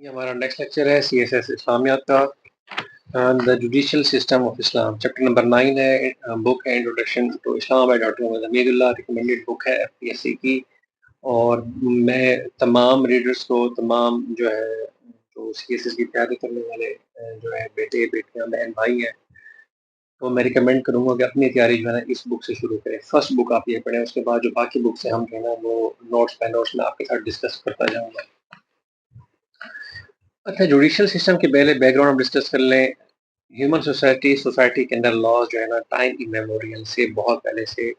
یہ ہمارا next lecture ہے سی ایس ایس اسلامیات کا دا جوڈیشل سسٹم آف اسلام چیپٹر نمبر 9 ہے. بک ہے انٹروڈکشن ٹو اسلام by doctor Muhammad Hamidullah. Recommended book ہے ایف پی ایس سی کی. اور میں تمام ریڈرز کو تمام جو ہے جو سی ایس ایس کی تیاری کرنے والے جو ہے بیٹے بیٹیاں بہن بھائی ہیں تو میں ریکمینڈ کروں گا کہ اپنی تیاری جو ہے نا اس بک سے شروع کریں. فرسٹ بک آپ یہ پڑھیں, اس کے بعد جو باقی بکس ہیں ہم جو ہے نا وہ نوٹس میں آپ کے ساتھ ڈسکس کرتا جاؤں گا. اچھا, جوڈیشل سسٹم کے پہلے بیک گراؤنڈ ڈسکس کر لیں. ہیومن سوسائٹی کے اندر لاز جو ہے نا ٹائم ایمیموریل سے بہت پہلے سے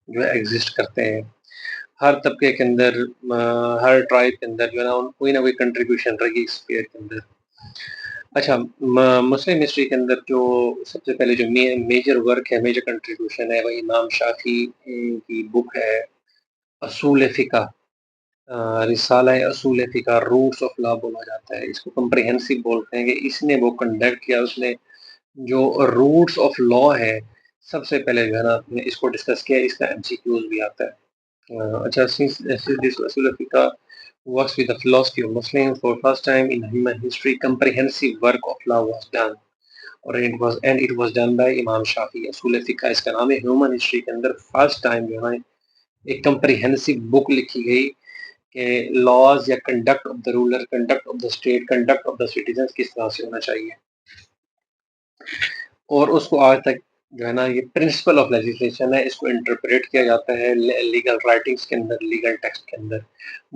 جو ہے ایگزسٹ کرتے ہیں. ہر طبقے کے اندر ہر ٹرائب کے اندر جو ہے نا کوئی نہ کوئی کنٹریبیوشن رہی اس فیئر کے اندر. اچھا, مسلم ہسٹری کے اندر جو سب سے پہلے جو میجر ورک ہے, میجر کنٹریبیوشن ہے, وہ امام شافعی کی بک ہے اصول فقہ, رسالہ اصول فقہ, روٹس آف لا بولا جاتا ہے. اس کو کمپریہنسو بولتے ہیں کہ اس نے وہ کنڈکٹ کیا, اس نے جو روٹس آف لا ہے سب سے پہلے جو ہے نا اس کو ڈسکس کیا. اس کا ایم سی کیوز بھی آتا ہے. اچھا, اصول فقہ works with the philosophy of Muslims for first time in human history. Comprehensive work of law was done, and it was done by Imam Shafi. اصول فقہ اس کا نام ہے. ہیومن ہسٹری کے اندر فرسٹ ٹائم جو ہے ایک کمپریہنسو بک لکھی گئی کہ لاز یا conduct of the ruler, conduct of the state, conduct of the citizens کس طرح سے ہونا چاہیے. اور اس کو آج تک جو ہے نا یہ پرنسپل آف لیجسلیشن ہے, اس کو انٹرپریٹ کیا جاتا ہے لیگل رائٹنگس کے اندر, لیگل ٹیکسٹ کے اندر.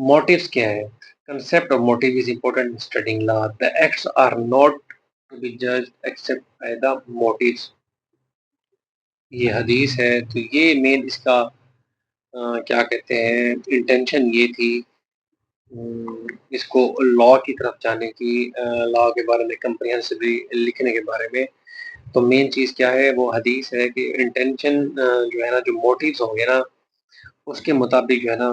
موٹیوز کیا ہے؟ Concept of motive is important in studying law. The acts are not to be judged except by the motives. یہ حدیث ہے تو یہ مین اس کا کیا کہتے ہیں انٹینشن یہ تھی اس کو لا کی طرف جانے کی, لا کے بارے میں کمپریہنسولی لکھنے کے بارے میں. تو مین چیز کیا ہے, وہ حدیث ہے کہ انٹینشن جو ہے نا, جو موٹیوز ہوں گے نا اس کے مطابق جو ہے نا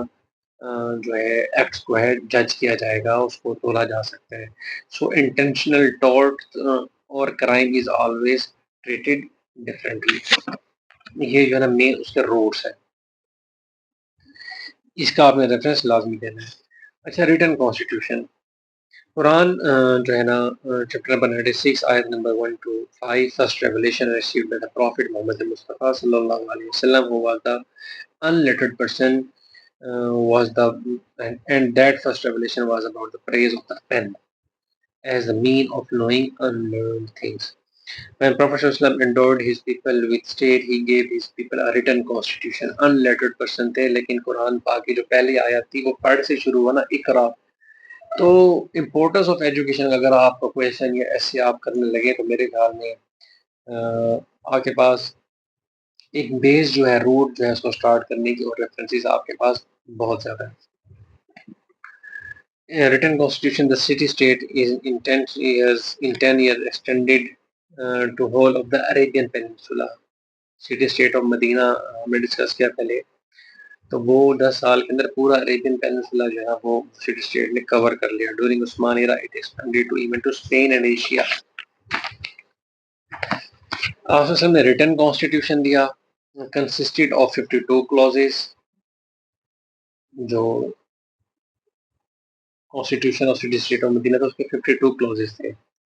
جو ہے ایکٹس کو ہے جج کیا جائے گا, اس کو تولا جا سکتا ہے. سو انٹینشنل ٹارٹ اور crime is always treated differently. یہ جو ہے نا مین اس کے روٹس ہیں, اس کا آپ نے ریفرنس لازمی دینا ہے. اچھا, ریٹن کانسٹیٹیوشن. قرآن جو ہے نا چیپٹر نمبر 96 آیت number 1 to 5, first revelation received by the Prophet محمد مصطفیٰ صلی اللہ علیہ وسلم, who was the unlettered person, was the and that first revelation was about the praise of the pen as the mean of knowing unlearned things. When Prophet ﷺ endowed his people with state, he gave his people a written constitution. Unlettered person تھے, لیکن قرآن پاک کی جو پہلی آیت تھی وہ پڑھ سے شروع ہوا نا, اقرا. تو امپورٹنس آف ایجوکیشن اگر آپ کو کویشچن یا ایسے آپ کرنے لگے تو میرے خیال میں آپ کے پاس ایک بیس جو ہے, روٹ جو ہے اس کو سٹارٹ کرنے کی, اور ریفرنسز آپ کے پاس بہت زیادہ ہے. Written constitution, the city state is in 10 years extended to whole of the Arabian Peninsula. City state of مدینہ ہم نے ڈسکس کیا پہلے, تو وہ 10 سال کے اندر پورا عربین پیننسولا جو ہے وہ سٹی اسٹیٹ نے کور کر لیا. During Usman era it expanded to even to Spain and Asia. آپ وسلم نے ریٹن کانسٹیٹیوشن دیا, کنسسٹڈ آف 52 clauses. جو constitution of city state of Medina تھا اس کے 52 clauses تھے,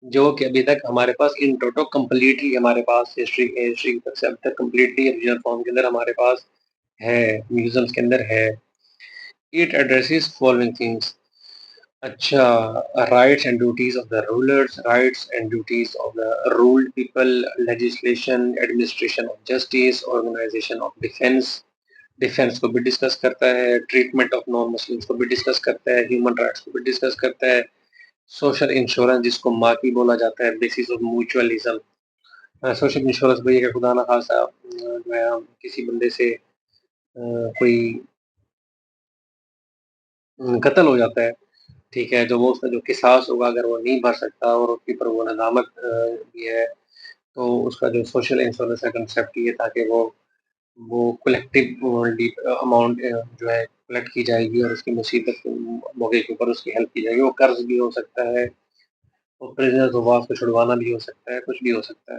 جو کہ ابھی تک ہمارے پاس ان ٹوٹو کمپلیٹلی ہمارے پاس ہسٹری تک سے اب تک کمپلیٹلی اوریجنل فارم کے اندر ہمارے پاس ہے, میوزیمس کے اندر ہے. It addresses following things. اچھا, rights and duties of the rulers, rights and duties of the ruled people, legislation, administration of justice, organization of defense کو بھی ڈسکس کرتا ہے, ٹریٹمنٹ آف نان مسلمس کو بھی ڈسکس کرتا ہے, ہیومن رائٹس کو بھی ڈسکس کرتا ہے, سوشل انشورنس جس کو ماکی بولا جاتا ہے, basis of mutually. Social insurance بھائی کہ خدا نہ خاصا جو ہے کسی بندے سے کوئی قتل ہو جاتا ہے, ٹھیک ہے, تو وہ اس کا جو قصاص ہوگا اگر وہ نہیں بھر سکتا اور اس کے اوپر وہ ندامت بھی ہے, تو اس کا جو سوشل انشورنس کا کنسیپٹ یہ تھا کہ وہ کلیکٹیو اماؤنٹ جو ہے کلیکٹ کی جائے گی, اور اس کی مصیبت موقع کے اوپر اس کی ہیلپ کی جائے گی. وہ قرض بھی ہو سکتا ہے, اور پریزنرز آف وار کو چھڑوانا بھی ہو سکتا ہے, کچھ بھی ہو سکتا ہے.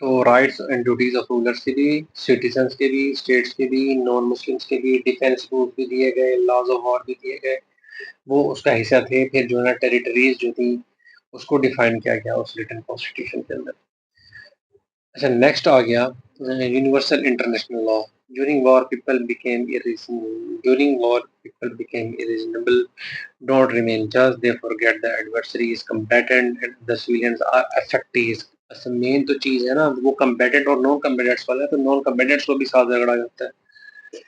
تو rights and duties of rulers کے بھی, سٹیزنس کے بھی, اسٹیٹس کے بھی, نان مسلمس کے بھی, ڈیفینس رولس بھی دیے گئے, لاز آف وار بھی دیے گئے. وہ اس کا حصہ تھے. پھر جو ہے نا ٹیریٹریز جو تھیں اس کو ڈیفائن کیا گیا اس ریٹن کانسٹیٹیوشن کے اندر. اچھا نیکسٹ آ گیا universal international law. During war, people became irreasonable. During war, people became irreasonable. Don't remain just. They forget the adversary is combatant and the civilians are affectees. اصل مین تو چیز ہے نا وہ کمبیٹنٹ اور نان کمبیٹنٹس والا ہے تو نان کمبیٹنٹس کو بھی ساتھ جھگڑا جاتا ہے.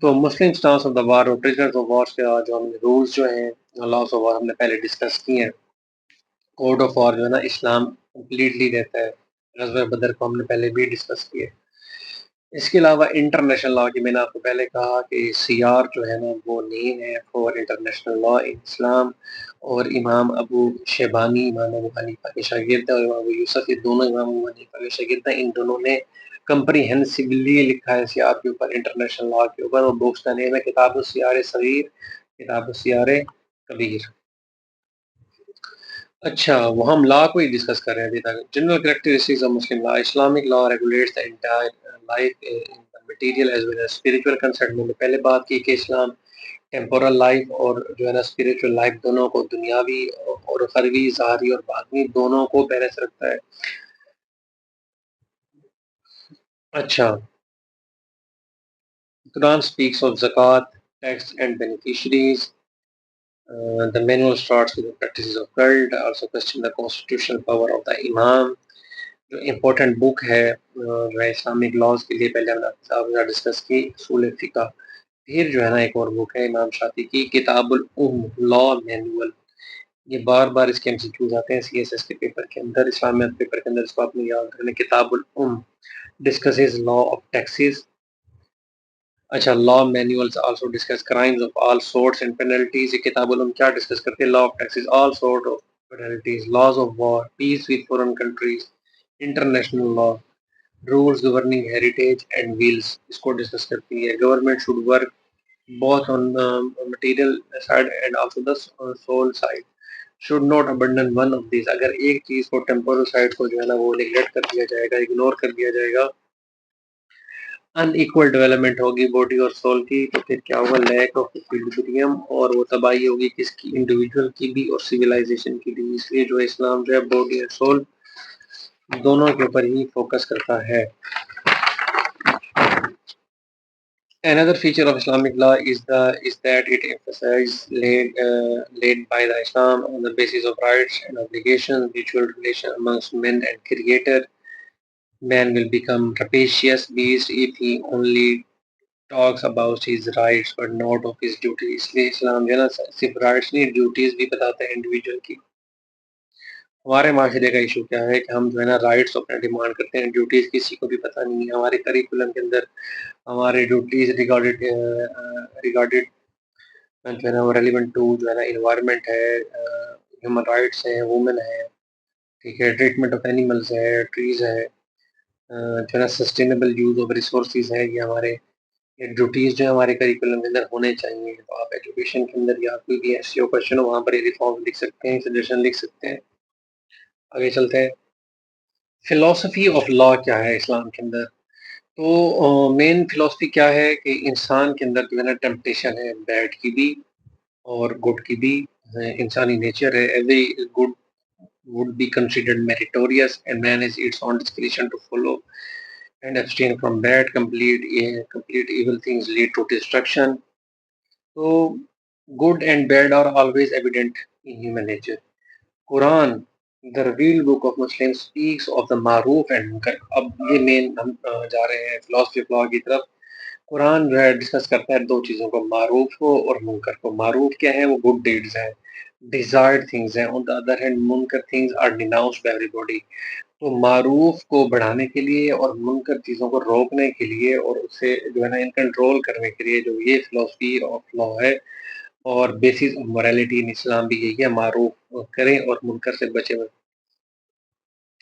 تو مسلم اسٹانس آف دا وار اور پریزنرز آف وار کے جو ہم رولز جو ہیں لاس آف وار ہم نے پہلے ڈسکس کیے ہیں. کوڈ آف وار جو ہے نا اسلام کمپلیٹلی دیتا ہے. غزوہ بدر کو ہم نے پہلے بھی ڈسکس کیے. اس کے علاوہ انٹرنیشنل لا کی میں نے آپ کو پہلے کہا کہ سی آر جو ہے نا وہ نیم ہے فور انٹرنیشنل لا ان اسلام. اور امام ابو شیبانی امام ابو حنیفہ کے شاگرد اور امام ابو یوسف یہ دونوں امام ابو حنیفہ کے شاگرد ہیں. ان دونوں نے کمپریہنسبلی لکھا ہے سی آر کے اوپر انٹرنیشنل لا کے اوپر. اور بکس کا نیم ہے کتاب السیار صغیر کتاب السیار کبیر. اچھا وہ ہم لا کو ہی ڈسکس کر رہے ہیں ابھی تک. General characteristics of Muslim law. Islamic law regulates the entire life in material as well as spiritual concern. میں نے پہلے بات کی کہ اسلام ٹیمپورل لائف اور جو ہے نا اسپرچل لائف دونوں کو دنیاوی اور اخروی ظاہری اور باطنی دونوں کو بیلنس رکھتا ہے. اچھا قرآن speaks of zakat, tax and beneficiaries. The manual starts with the practices of cult, also question the constitutional power of the imam. جو امپورٹنٹ بک ہے جو ہے اسلامک لاز کے لیے پہلے ہم نے ڈسکس کی اصول فقہ. پھر جو ہے نا ایک اور بک ہے امام شافعی کی کتاب الام لا مینول. یہ بار بار اس کے ایم سی کیوز آتے ہیں سی ایس ایس کے پیپر کے اندر. اسلامیہ پیپر کے اندر اس کو آپ نے یاد کرنا. کتاب الام ڈسکسز لا آف ٹیکسز. اچھا law manuals also discuss crimes of all sorts and penalties. یہ کتاب الام کیا ڈسکس کرتے ہیں؟ Law of taxes all sort of penalties laws of war peace with foreign countries international law rules governing heritage and wills. اس کو discuss کرتی ہے. Government should work both on the material side and also the soul side. should not abandon one of these. اگر ایک چیز کو temporal side کو جو ہے نا وہ نیگلیکٹ کر دیا جائے گا اگنور کر دیا جائے گا ان ایکول ڈیولپمنٹ ہوگی باڈی اور سول کی. تو پھر کیا ہوگا؟ لیک آف ایکویلیبریم اور وہ تباہی ہوگی کس کی؟ انڈیویجول کی بھی اور سویلائزیشن کی بھی. اس لیے جو اسلام جو ہے باڈی اور سول دونوں کے اوپر ہی فوکس کرتا ہے. Another feature of Islamic law is that it emphasizes laid by the Islam on the basis of rights and obligations, mutual relation amongst men and Creator. Man will become rapacious beast if he only talks about his rights but not of his duties. اس لیے اسلام جو ہے نا صرف rights نہیں duties بھی بتاتا ہے individual کی. ہمارے معاشرے کا ایشو کیا ہے کہ ہم جو ہے نا رائٹس اپنے ڈیمانڈ کرتے ہیں ڈیوٹیز کسی کو بھی پتہ نہیں ہے. ہمارے کریکولم کے اندر ہمارے ڈیوٹیز ریگارڈیڈ جو ہے نا وہ ریلیونٹ ٹو جو ہے نا انوائرمنٹ ہے ہیومن رائٹس ہیں وومن ہے ٹھیک ہے ٹریٹمنٹ آف اینیملز ہے ٹریز ہے جو ہے نا سسٹینیبل یوز آف ریسورسز ہے. یہ ہمارے ڈیوٹیز جو ہے ہمارے کریکولم کے اندر ہونے چاہیے. تو آپ ایجوکیشن کے اندر یا کوئی بھی ایس سی او کوشچن ہو وہاں پر یہ ریفارم لکھ سکتے ہیں سجیشن لکھ سکتے ہیں. آگے چلتے ہیں. فلاسفی آف لا کیا ہے اسلام کے اندر؟ تو مین فلاسفی کیا ہے کہ انسان کے اندر جو ہے نا ٹیمپٹیشن ہے بیڈ کی بھی اور گڈ کی بھی. انسانی نیچر ہے. Every good would be considered meritorious and man is its own discretion to follow and abstain from bad. Complete evil things lead to destruction. So good and bad are always evident in human nature. Quran, the revealed book of Muslims, speaks of the معروف and munkar. اب یہ مین ہم جا رہے ہیں philosophy of law کی طرف. قرآن جو ہے ڈسکس کرتا ہے دو چیزوں کو معروف کو اور منکر کو. معروف کیا ہے؟ وہ گڈ ڈیڈز ہیں ڈیزائرڈ تھنگز ہیں. on the other hand منکر things are denounced by everybody. تو معروف کو بڑھانے کے لیے اور منکر چیزوں کو روکنے کے لیے اور اسے جو ہے نا ان کنٹرول کرنے کے لیے جو یہ فلاسفی آف لا ہے اور بیسس آف موریلٹی ان اسلام بھی یہی ہے معروف کریں اور منکر سے بچے ہوئے.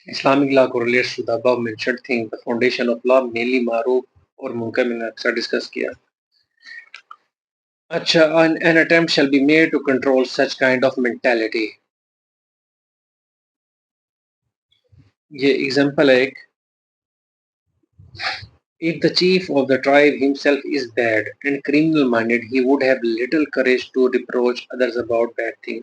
اسلامک لا کو relates to the above mentioned thing. The foundation of law mainly معروف اور منکر میں نے اکثر ڈسکس کیا. اچھا an attempt shall be made to control such kind of mentality. یہ ایگزامپل ہے ایک If the chief of the tribe himself is bad and criminal-minded, he would have little courage to reproach others about bad things.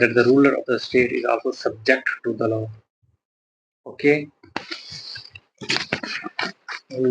that the ruler of the state is also subject to the law. Okay,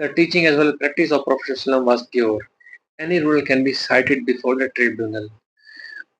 The teaching as well as practice of Prophet ﷺ was pure. Any rule can be cited before the tribunal.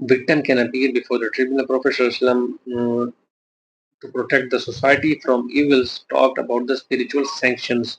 Victim can appear before the tribunal. Prophet ﷺ to protect the society from evils talked about the spiritual sanctions.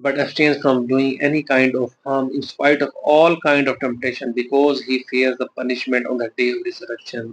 but abstains from doing any kind of harm in spite of all kind of temptation because he fears the punishment on the day of resurrection.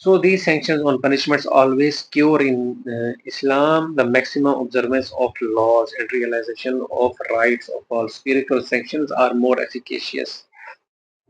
So these sanctions on punishments always cure in Islam the maximum observance of laws and realization of rights of all. Spiritual sanctions are more efficacious.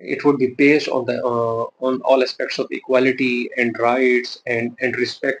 it would be based on all aspects of equality and rights and respect,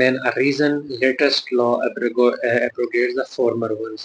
man a reason, latest law abrogates the former ones।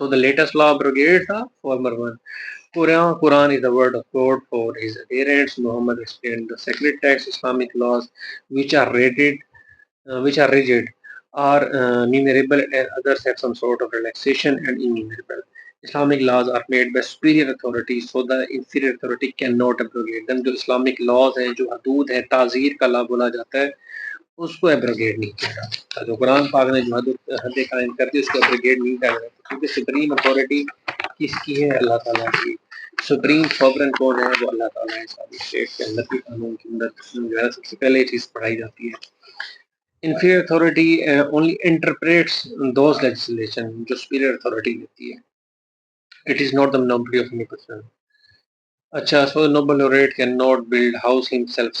So the latest law abrogates the former one. Quran is the word of God for his adherents. Muhammad explained the sacred text. Islamic laws, which are rigid, are numerable, and others have some sort of relaxation and innumerable. Islamic laws are made by superior authority, so the inferior authority cannot abrogate them. جو Islamic laws ہیں, جو حدود ہے, تعزیر کا لا بولا جاتا ہے, اس کو ایبروگیٹ نہیں کیا جا سکتا. جو قرآن پاک نے جو حد قائم کر دی, اس کو ایبروگیٹ نہیں کیا جا سکتا, کیونکہ سپریم اتھارٹی کس کی ہے؟ اللہ تعالیٰ کی. سپریم سوورن کون ہے؟ وہ اللہ تعالیٰ ہے. ساری اسٹیٹ کے اندر بھی قانون کے اندر جو ہے سب سے پہلے یہ چیز پڑھائی جاتی ہے. inferior authority only interprets those legislation جو superior authority دیتی ہے. It is not the monopoly of any person. اچھا, so the noble laureate cannot build house himself. The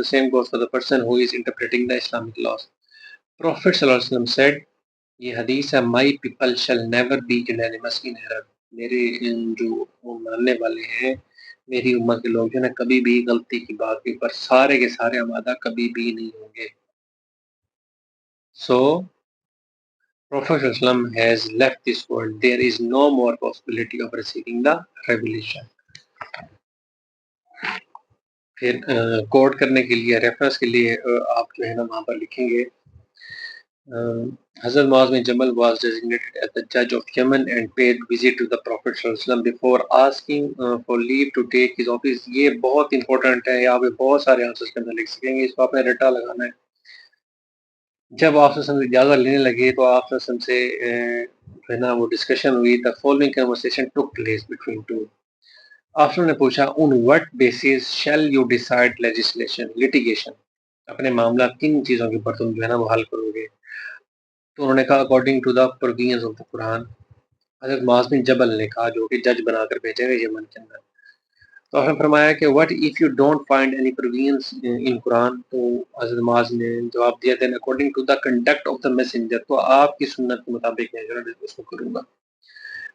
same goes for the person who is interpreting the Islamic laws. Prophet صلی اللہ علیہ وسلم said, یہ حدیث ہے, my people shall never be unanimous in error. میرے جو ماننے والے ہیں, میری امت کے لوگ جو ہے کبھی بھی غلطی کی بات کے اوپر سارے کے سارے آمادہ کبھی بھی نہیں ہوں گے. So Prophet ﷺ has left this world. There is no more possibility of receiving the revelation. پھر کوٹ کرنے کے لیے, ریفرنس کے لیے آپ جو ہے نا وہاں پر لکھیں گے, حضرت معاذ بن جبل was designated as the judge of Yemen and paid visit to the Prophet ﷺ before asking for leave to take his office. یہ بہت امپورٹنٹ ہے, آپ بہت سارے آنسرز کے اندر لکھ سکیں گے, اس کو آپ نے رٹا لگانا ہے. جب آپ سے اجازت لینے لگے تو آپ سے جو ہے نا وہ ڈسکشن ہوئی. the following conversation took place between two. آپ نے پوچھا, on what basis shall you decide litigation, اپنے معاملات کن چیزوں کے اوپر تم جو ہے نا وہ حل کرو گے. تو انہوں نے کہا according to the provisions of the Quran. حضرت معاذ بن جبل نے کہا, جو کہ جج بنا کر بھیجے گئے یمن کے اندر. تو آپ نے فرمایا کہ what if you don't find any provisions in Quran. تو حضرت معاذ نے جواب دیا then according to the conduct of the messenger, تو آپ کی سنت کے مطابق میں جو ہے اس کو کروں گا.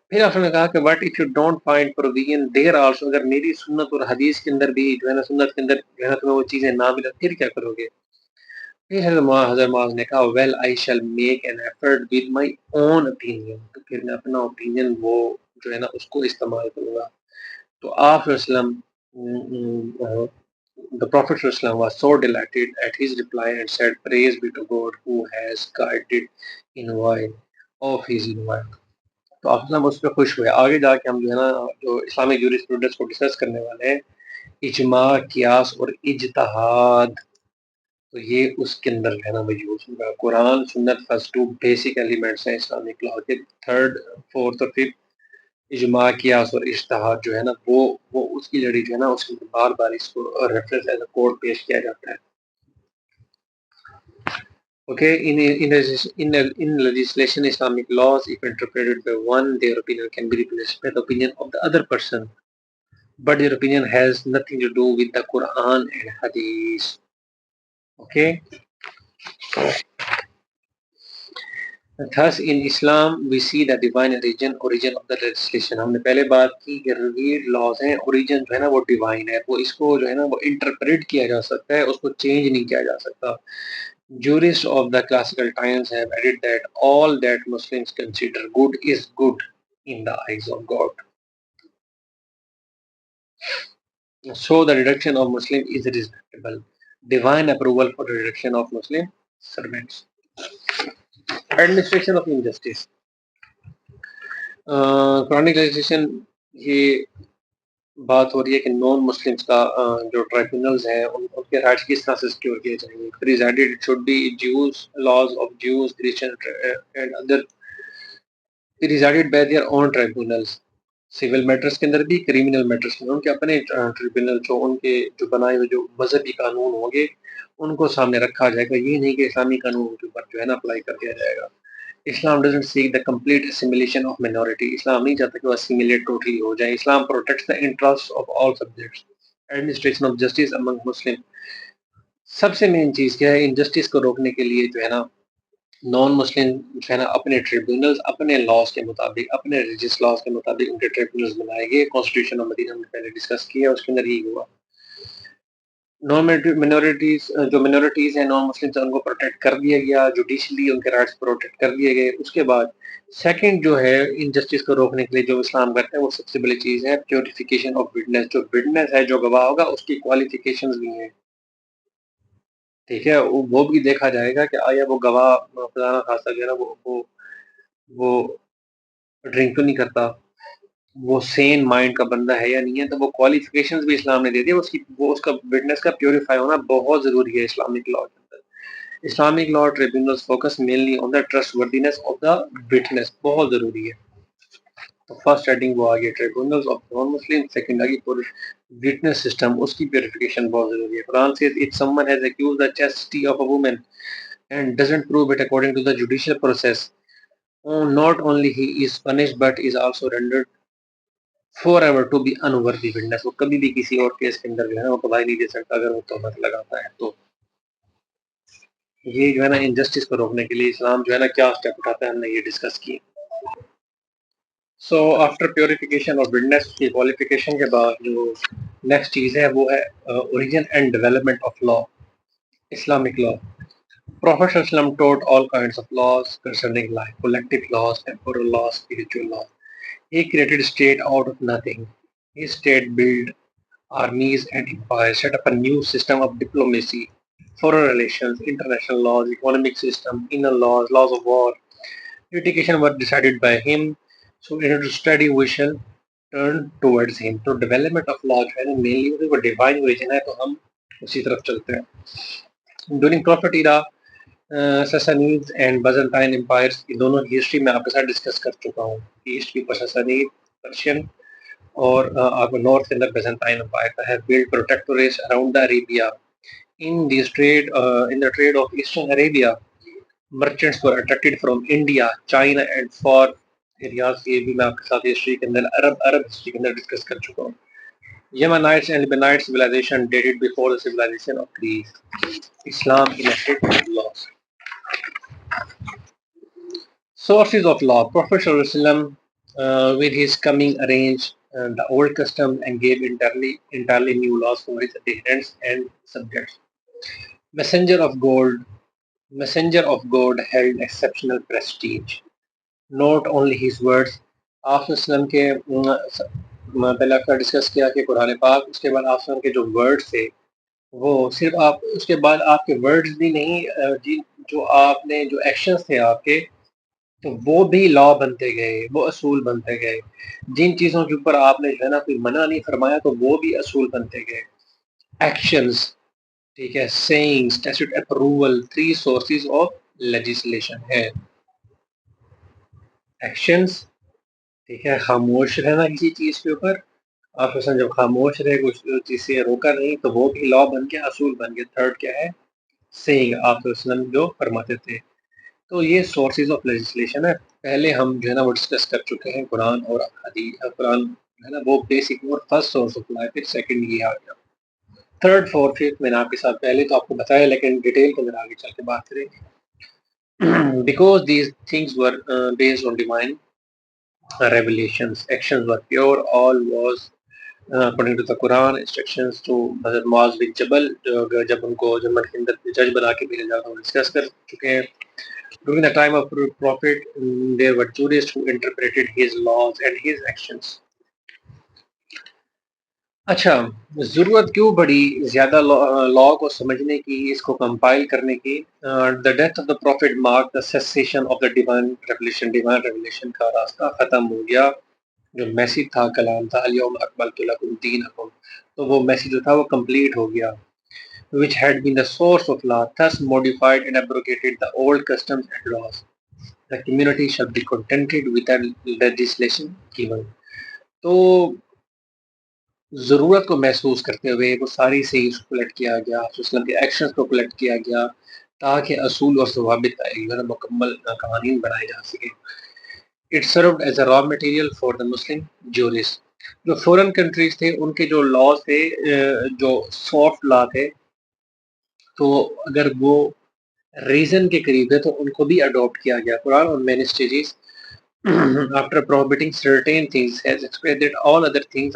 پھر آپ نے کہا کہ what if you don't find provision there also, اگر میری سنت اور حدیث کے اندر بھی جو ہے نا سنت کے اندر جو ہے نا تمہیں وہ چیزیں نہ ملے, پھر کیا کرو گے. پھر حضرت معاذ نے کہا well I shall make an effort with my own opinion. تو پھر میں اپنا opinion وہ جو ہے نا اس کو استعمال کروں گا. تو آپ وسلم the Prophet was so delighted at his reply and said, praise be to God who has guided in way of his invite. تو آپ اس پہ خوش ہوئے. آگے جا کے ہم جو ہے نا جو اسلامک جوریسپروڈنس کو ڈسکس کرنے والے ہیں, اجماع, قیاس اور اجتہاد. تو یہ اس کے اندر جو ہے نا وہ یوز ہوگا. قرآن سنت فرسٹ ٹو بیسک ایلیمنٹس ہیں اسلامک لا کے. تھرڈ, فورتھ اور ففتھ اجماع, قیاس اور اجتہاد جو ہے نا وہ اس کی لڑی جو ہے نا اس میں بار بار اس کو ریفرنس ایز اے کوڈ پیش کیا جاتا ہے. Okay, in legislation, Islamic laws, if interpreted by one, their opinion can be replaced by the opinion of the other person, but their opinion has nothing to do with the Quran and Hadith. Okay. Thus, in Islam, we see the divine origin of the legislation. ہم نے پہلے بات کی کہ revealed laws ہیں, origin جو ہے نا وہ divine ہے, وہ اس کو جو ہے نا وہ interpret کیا جا سکتا ہے, اس کو change نہیں کیا جا سکتا. Jurists of the classical times have added that all that Muslims consider good is good in the eyes of God. So the reduction of Muslim is respectable. Divine approval for the reduction of Muslim servants. Administration of injustice. Quran legislation یہ بات ہو رہی ہے کہ non Muslims کا جو ٹرائبونلز ہیں ان کے rights کس طرح سے سیکیور کیے جائیں گے. Presided it should be Jews, laws of Jews, Christian and other presided by their own tribunals. Civil matters کے اندر بھی, کریمنل میٹرز کے اندر ان کے اپنے ٹریبونل, جو ان کے جو بنائے ہوئے جو مذہبی قانون ہوں گے ان کو سامنے رکھا جائے گا. یہ نہیں کہ اسلامی قانون کے اوپر جو ہے نا اپلائی کر دیا جائے گا. Islam doesn't seek the complete assimilation of minority. اسلام نہیں چاہتا کہ وہ assimilate totally ہو جائے. اسلام protects the interests of all subjects. Administration of justice among Muslim. سب سے مین چیز کیا ہے, انجسٹس کو روکنے کے لیے جو ہے نا نان مسلم جو ہے نا اپنے ٹریبونلز, اپنے لاز کے مطابق, اپنے ریلیجیس لاز کے مطابق ان کے ٹریبونلز بنائے گئے. کانسٹیٹیوشن آف مدینہ ہم نے پہلے ڈسکس کیا, اس کے اندر ہی ہوا. نان منورٹیز جو منورٹیز ہیں نان مسلم ان کو پروٹیکٹ کر دیا گیا، جوڈیشلی ان کے رائٹس پروٹیکٹ کر دیے گئے. اس کے بعد سیکنڈ جو ہے انجسٹس کو روکنے کے لیے جو اسلام کرتے ہیں وہ سب سے بڑی چیز ہے پیوریفیکیشن آف وٹنس. جو وٹنس ہے جو گواہ ہوگا اس کی کوالیفیکیشنز بھی ہیں، ٹھیک ہے، وہ بھی دیکھا جائے گا کہ آیا وہ گواہ فلانا خاصا جو ہے نا وہ ڈرنک تو نہیں کرتا، وہ سین مائنڈ کا بندہ ہے یا نہیں ہے. تو وہ کوالیفیکیشنز بھی اسلام نے دے دی. اس کا وٹنس کا پیوریفائی ہونا بہت ضروری ہے اسلامک لاء کے اندر. Islamic law tribunals focus mainly on the trustworthiness of the witness, بہت ضروری ہے. تو فرسٹ ہیڈنگ وہ آگے tribunals of non Muslim, second آگے وٹنس سسٹم، اس کی پیوریفیکیشن بہت ضروری ہے. قرآن سے if someone has accused the chastity of a woman and doesn't prove it according to the judicial process, not only he is punished but is also rendered forever to be unworthy witness. وہ کبھی بھی کسی اور case کے اندر جو ہے نا وہ گواہی نہیں دے سکتا اگر وہ تہمت لگاتا ہے. تو یہ جو ہے نا انجسٹس کو روکنے کے لیے اسلام جو ہے نا کیا اسٹیپ اٹھاتا ہے، ہم نے یہ ڈسکس کی. So after purification of witness کی کوالیفیکیشن کے بعد جو نیکسٹ چیز ہے وہ ہے origin and development of law, Islamic law. Prophet ﷺ taught all kinds of laws concerning life, collective laws, temporal laws, spiritual laws. He created a state out of nothing. His state built armies and empires, set up a new system of diplomacy, foreign relations, international laws, economic system, inner laws, laws of war. Litigation were decided by him. So in order to study, we shall turn towards him. تو development of law جو ہے نا mainly وہ divine origin ہے، تو ہم اسی طرف چلتے ہیں. During Prophet era, Sassanid and Byzantine empires کی دونوں ہسٹری میں آپ کے ساتھ ڈسکس کر چکا ہوں. ایسٹ کی سسانیڈ پرشین اور آپ نارتھ کے اندر بیزنٹائن امپائر کا ہے. Build protectorates around the Arabia. In these trade in the trade of eastern Arabia merchants were attracted from India, China and far areas. یہ بھی میں آپ کے ساتھ ہسٹری کے اندر عرب ہسٹری کے اندر ڈسکس کر چکا ہوں. Yemenites and Lebanite civilization dated before the civilization of Greece. Islam enacted laws. Sources of law. Prophet ﷺ, with his coming, arranged the old custom and gave entirely new laws for his adherents and subjects. Messenger of God held exceptional prestige. Not only his words. آپ وسلم کے پہلے آپ کا discuss کیا کہ قرآن پاک، اس کے بعد آپ وسلم کے جو ورڈز تھے وہ صرف آپ، اس کے بعد آپ کے ورڈز بھی نہیں، جو آپ نے جو ایکشنز تھے آپ کے، تو وہ بھی لا بنتے گئے، وہ اصول بنتے گئے. جن چیزوں کے اوپر آپ نے جو ہے نا کوئی منع نہیں فرمایا تو وہ بھی اصول بنتے گئے. ایکشنز، ٹھیک ہے، sayings, statute approval, 3 sources of legislation ہے. ایکشنز، ٹھیک ہے، خاموش رہنا کسی چیز کے اوپر، آپ جب خاموش رہے کچھ چیز سے روکا نہیں تو وہ بھی لا بن کے اصول بن گئے. تھرڈ کیا ہے؟ سیئنگ، آپ وسلم جو فرماتے تھے. تو یہ سورسز آف لیجسلیشن ہے. پہلے ہم جو ہے نا وہ ڈسکس کر چکے ہیں قرآن اور حدیث. قرآن جو ہے نا وہ بیسک اور فرسٹ سورس آف لا، پھر سیکنڈ یہ آ گیا. تھرڈ فورتھ ففتھ میں نے آپ کے ساتھ پہلے تو آپ کو بتایا، لیکن ڈیٹیل کے اندر آگے چل کے بات کریں گے. Because these things were based on divine revelations, actions were pure, all was according to the Quran. Instructions to Hazrat Muaz bin Jabal, جب ان کو جنت کے اندر جج بنا کے بھیجا جاتا ہوں ڈسکس کر چکے ہیں. During the time of Prophet, there were jurists who interpreted his laws and his actions. اچھا، ضرورت کیوں بڑی زیادہ لا کو سمجھنے کی، اس کو کمپائل کرنے کی؟ the death of the prophet marked the cessation of the divine revelation کا راستہ ختم ہو گیا. جو میسیج تھا، کلام تھا، الیوم اکملت لکم دینکم، تو وہ میسیج جو تھا وہ کمپلیٹ ہو گیا. which had been the source of law, thus modified and abrogated the old customs and laws. The community shall be contented with the legislation given. تو ضرورت کو محسوس کرتے ہوئے وہ ساری صحیح کو کلیکٹ کیا گیا، اسلام کے ایکشنز کو کلیکٹ کیا گیا تاکہ اصول اور ضوابط مکمل قوانین بنائے جا سکیں. It served as a raw material for the Muslim jurists. جو فورن کنٹریز تھے ان کے جو لاز تھے، جو سافٹ لا تھے، تو اگر وہ ریزن کے قریب ہے تو ان کو بھی اڈاپٹ کیا گیا. قرآن اور many stages after prohibiting certain things has explained that all other things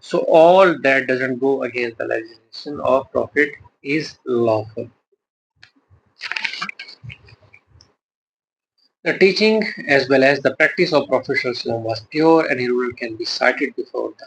So all that doesn't go against the legislation of Prophet is lawful. The teaching as well as the practice of Prophet Islam was pure and rule can be cited before the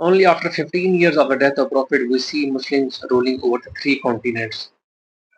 Only after 15 years of the death of Prophet we see Muslims ruling over the three continents.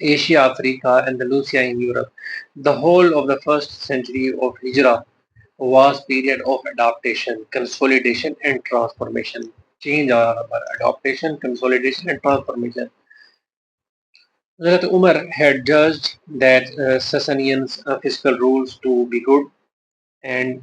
Asia, Africa, Andalusia in Europe. The whole of the first century of Hijrah was period of adaptation, consolidation and transformation. Change adaptation, consolidation and transformation. Hazrat Umar had judged that Sassanians' fiscal rules to be good, and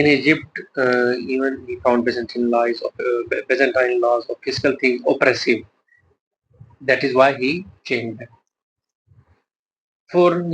In Egypt, even we found Byzantine laws of fiscal things oppressive. That is why he changed them. For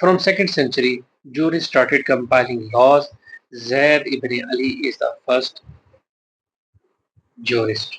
From 2nd century, jurists started compiling laws. Zayd ibn Ali is the first jurist.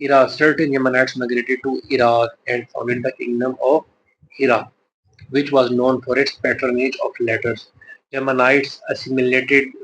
era. Certain Yemenites migrated to Iraq and founded the kingdom of Hira, which was known for its patronage of letters. Yemenites assimilated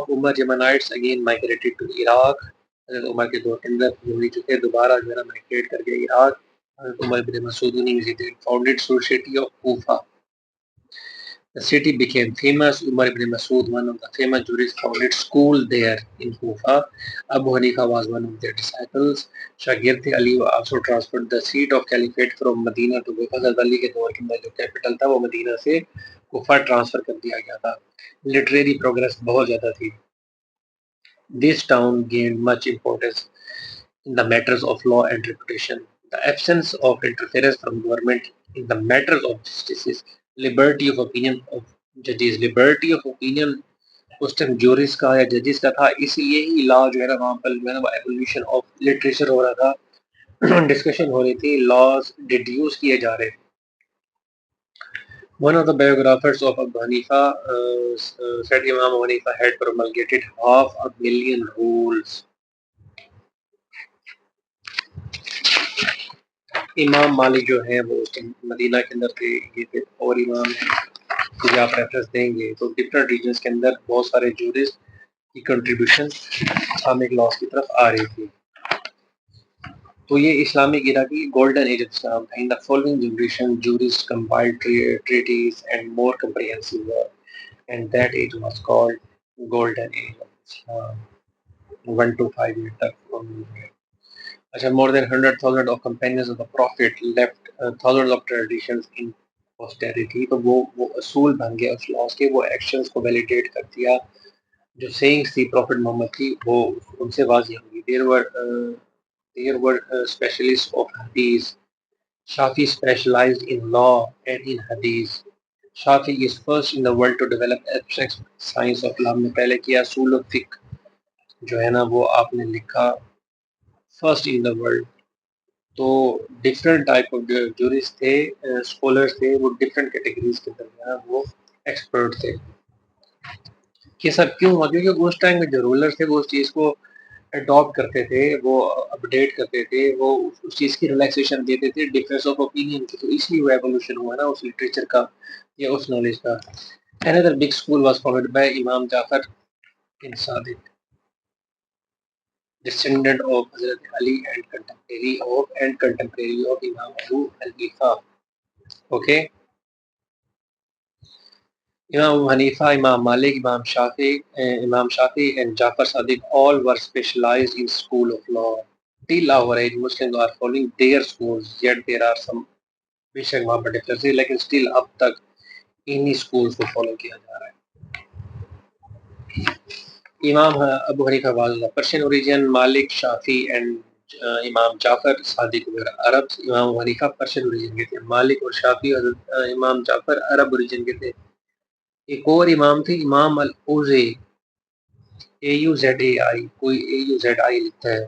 of Umar, Yemenites again migrated to Iraq. حضرت عمر کے دور کے اندر یہودی جو تھے دوبارہ جو ہے نا مائگریٹ کر کے عراق. حضرت عمر بن مسعود نے founded society of Kufa. The city became famous. Umar ibn Masood, one of the famous jurists, founded school there in Kufa. Abu Hanifa was one of their disciples. Shagird Ali also transferred the seat of caliphate from Medina to Kufa. Hazrat Ali کے دور کے اندر جو capital تھا وہ مدینہ سے Kufa transfer کر دیا گیا تھا. لٹریری پروگرس بہت زیادہ تھی. This town gained much importance in the matters of law and reputation. The absence of interference from government in the matters of justice, liberty of opinion of judges, liberty of opinion اس time jurists کا یا ججز کا تھا, اس لیے ہی لا جو ہے نا وہاں پر جو ہے نا ایولیوشن آف لٹریچر ہو رہا تھا, ڈسکشن ہو رہی تھی, لاز ڈیڈیوس کیے جا رہے. One of the biographers of Abu Hanifa said Imam Abu Hanifa had promulgated 500,000 rules. امام مالک جو ہیں وہ مدینہ کے اندر تھے, یہ تھے اور امام ہیں جو آپ ریفرنس دیں گے تو ڈفرینٹ ریجنز کے اندر بہت سارے جورسٹ کی کنٹریبیوشن اسلامک لاس کی طرف آ رہی تھی. تو یہ اسلامک ایرا کی گولڈن ایج آف اسلام تھا. In the following generation jurist compiled treaties and more comprehensive work and that age was called golden age of اسلام. 1 to 5 years تک. اچھا, more than 100,000 of companions of the Prophet left thousands of traditions in posterity. تو وہ اصول بن گیا اس لاس کے, وہ actions کو ویلیڈیٹ کر دیا, جو سینگس تھی پروفٹ محمد کی وہ ان سے واضح ہوگی. There were specialists of Hadith. Shafi specialized in law and in Hadith. Shafi is first in the world to develop abstract science of law. نے پہلے کیا اصول الفقہ جو ہے نا وہ آپ نے لکھا فرسٹ ان دا ورلڈ. تو ڈفرینٹ ٹائپ آف جورس تھے, اسکالرس تھے, وہ ڈفرینٹ کیٹیگریز کے درمیان وہ ایکسپرٹ تھے. یہ سب کیوں ہوا؟ کیونکہ اس ٹائم میں جو رولر تھے وہ اس چیز کو اڈاپٹ کرتے تھے, وہ اپڈیٹ کرتے تھے, وہ اس چیز کی ریلیکسیشن دیتے تھے ڈفرینس آف اوپینین کی. تو اس لیے وہ ایوولوشن ہوا نا اس لٹریچر کا یا اس نالج کا. Another big school was founded by Imam Jafar bin Sadiq, descendant of Hazrat Ali and contemporary of Imam Abu Hanifa. Okay. Imam Abu Hanifa, Imam Malik, Imam Shafi and Jafar Sadiq all were specialized in school of law. Till our age, Muslims are following their schools, yet there are some بیشک وہاں پر difference ہے, لیکن still اب تک انہی schools کو follow کیا جا رہا ہے. امام ابو حنیفہ was of Persian origin. Malik, Shafi and امام جعفر صادق were Arabs. امام ابو حنیفہ پرشین اوریجن کے تھے. مالک اور شافی اور امام جعفر عرب اوریجن کے تھے. ایک اور امام تھے امام الاوزی, AUZAI, کوئی AUZI لکھتا ہے,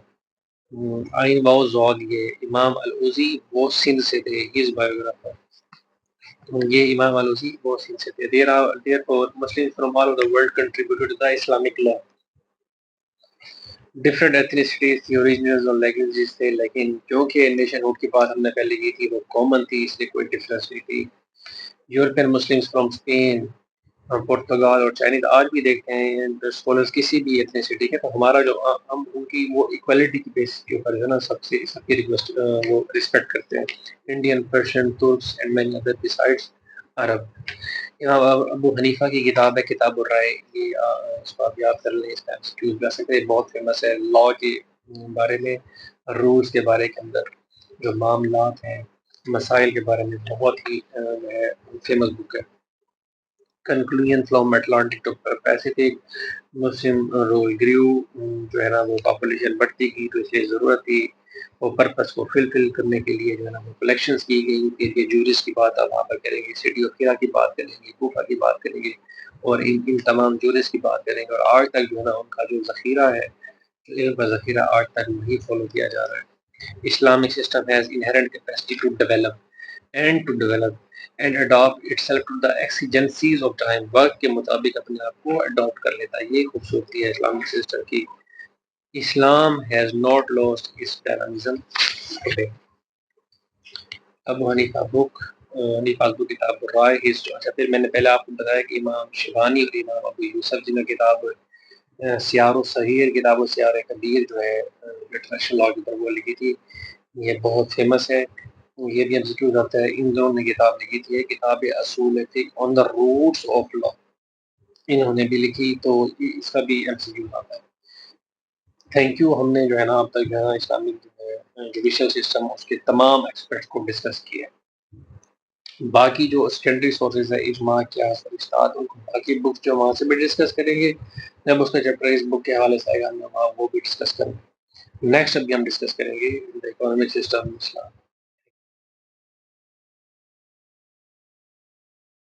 آئین باؤ زوال. یہ امام الاوزی وہ سندھ سے تھے. ہز بایوگرافر, یہ امام الاوزی وہ سندھ سے تھے. Therefore Muslims from all over the world contributed to the Islamic law. Different ethnicities تھی, اوریجنلز اور لینگویجز تھے, لیکن کیونکہ نیشن ہوڈ کی بات ہم نے پہلے کی تھی وہ کامن تھی, اس لیے کوئی ڈفرینس نہیں تھی. یورپین مسلمس فرام اسپین اور پرتگال اور چائنیز آج بھی دیکھتے ہیں اسکالرس کسی بھی ایتھنیسٹی کے, تو ہمارا جو ہم ان کی وہ ایکویلٹی کی بیس کے اوپر جو ہے نا سب کی ریکویسٹ وہ رسپیکٹ کرتے ہیں. Indian, Persian, Turks and many other besides Arab. امام ابو حنیفہ کی کتاب ہے کتاب الرائے, یہ اس کو آپ یاد کر لیں, اس کا ایکسکیوز کر سکتے ہیں, بہت فیمس ہے لا کے بارے میں, رولس کے بارے کے اندر جو معاملات ہیں, مسائل کے بارے میں بہت ہی فیمس بک ہے. Conclusion from Atlantic to Pacific, Muslim rule grew, جو ہے نا وہ پاپولیشن بڑھتی گئی تو اس لیے ضرورت تھی وہ پرپس کو فلفل کرنے کے لیے جو ہے نا وہ کلیکشنز کی گئی. کہ جورس کی بات آپ وہاں پر کریں گے, سٹی آف ہیرا کی بات کریں گے, کوفہ کی بات کریں گے, اور ان تمام جورس کی بات کریں گے. اور آج تک جو ہے نا ان کا جو ذخیرہ ہے, جو علم کا ذخیرہ آج تک وہی فالو کیا جا رہا ہے. Islamic system has inherent capacity to develop and adopt itself to the exigencies of time. وقت کے مطابق اپنے آپ کو اڈاپٹ کر لیتا ہے. یہ خوبصورتی ہے اسلامک سسٹم کی. اسلام has not lost its dynamism today. ابو حنیفہ بک, حنیفہ بک کتاب الرائے. اچھا, پھر میں نے پہلے آپ کو بتایا کہ امام شیبانی اور امام ابو یوسف جن کا کتاب سیار و صغیر کتاب و سیار کبیر جو ہے انٹرنیشنل لاء کے اوپر وہ لکھی تھی، یہ بہت فیمس ہے، یہ بھی ایگزیکیوٹ ہوتا ہے۔ ان دونوں نے کتاب لکھی تھی، کتاب اصول فقہ آن دا روٹس آف لا، انہوں نے بھی لکھی، تو اس کا بھی ایگزیکیوٹ آتا ہے۔ تھینک یو، ہم نے جو ہے نا اب تک جو ہے نا اسلامک جوڈیشل سسٹم اس کے تمام ایکسپیکٹس کو ڈسکس کیا ہے۔ باقی جو سیکنڈری سورسز ہے اجماع قیاس اور اجتہاد، ان کو باقی بکس جو وہاں سے بھی ڈسکس کریں گے، جب اس کا چیپٹر اس بک کے حوالے سے آئے گا ہم وہاں وہ بھی ڈسکس کریں گے۔ نیکسٹ ابھی ہم ڈسکس کریں گے اکنامک سسٹم